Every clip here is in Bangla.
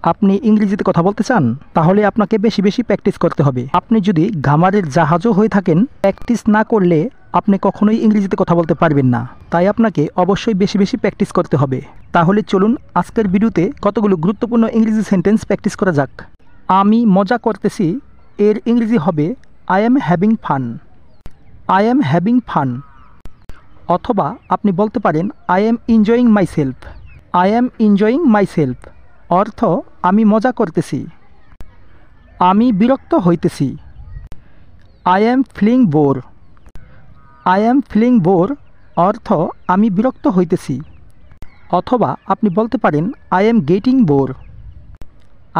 আপনি ইংরেজিতে কথা বলতে চান, তাহলে আপনাকে বেশি বেশি প্র্যাকটিস করতে হবে। আপনি যদি গামারের জাহাজও হয়ে থাকেন, প্র্যাকটিস না করলে আপনি কখনোই ইংরেজিতে কথা বলতে পারবেন না। তাই আপনাকে অবশ্যই বেশি বেশি প্র্যাকটিস করতে হবে। তাহলে চলুন আজকের ভিডিওতে কতগুলো গুরুত্বপূর্ণ ইংরেজি সেন্টেন্স প্র্যাকটিস করা যাক। আমি মজা করতেছি এর ইংরেজি হবে I am having fun. I am having fun. অথবা আপনি বলতে পারেন I am enjoying myself. I am enjoying myself অর্থ আমি মজা করতেছি। আমি বিরক্ত হইতেছি। I am feeling bore. I am feeling bore অর্থ আমি বিরক্ত হইতেছি। অথবা আপনি বলতে পারেন I am getting bore.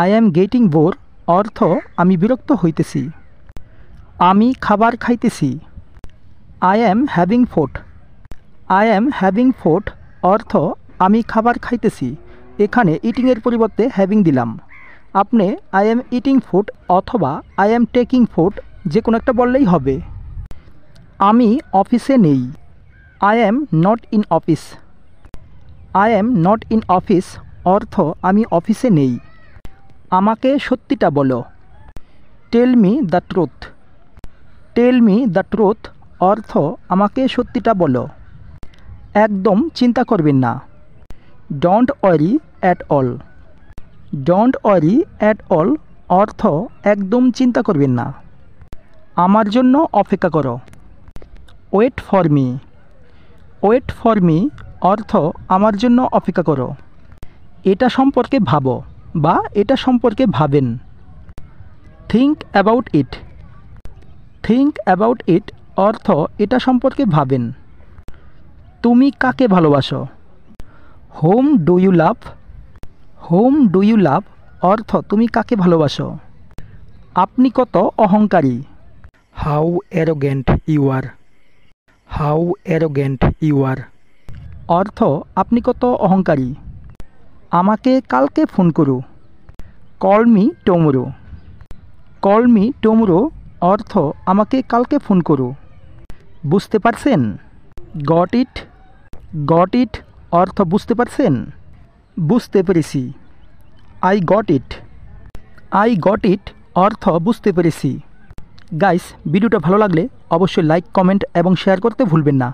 I am getting bore অর্থ আমি বিরক্ত হইতেছি। আমি খাবার খাইতেছি। I am having food. I am having food অর্থ আমি খাবার খাইতেছি। এখানে ইটিংয়ের পরিবর্তে হ্যাভিং দিলাম। আপনি আই এম ইটিং ফুড অথবা আই এম টেকিং ফুড যে কোনো একটা বললেই হবে। আমি অফিসে নেই। I am not in office. I am not in office অর্থ আমি অফিসে নেই। আমাকে সত্যিটা বলো। Tell me the truth. Tell me the truth অর্থ আমাকে সত্যিটা বলো। একদম চিন্তা করবেন না। Don't worry at all. Don't worry at all অর্থ একদম চিন্তা করবেন না। আমার জন্য অপেক্ষা করো। Wait for me. Wait for me অর্থ আমার জন্য অপেক্ষা করো। এটা সম্পর্কে ভাবো বা এটা সম্পর্কে ভাবেন। Think about it. Think about it অর্থ এটা সম্পর্কে ভাবেন। তুমি কাকে ভালোবাসো? Whom do you love. Whom do you love অর্থ তুমি কাকে ভালোবাসো। আপনি কত অহংকারী। How arrogant you are. How arrogant you are অর্থ আপনি কত অহংকারী। আমাকে কালকে ফোন করো। Call me tomorrow. Call me tomorrow অর্থ আমাকে কালকে ফোন করো। বুঝতে পারছেন? Got it. গট ইট অর্থ বুঝতে পারছেন? বুঝতে পেরেছি। I got it. I got it অর্থ বুঝতে পেরেছি। গাইস, ভিডিওটা ভালো লাগলে অবশ্যই লাইক, কমেন্ট এবং শেয়ার করতে ভুলবেন না।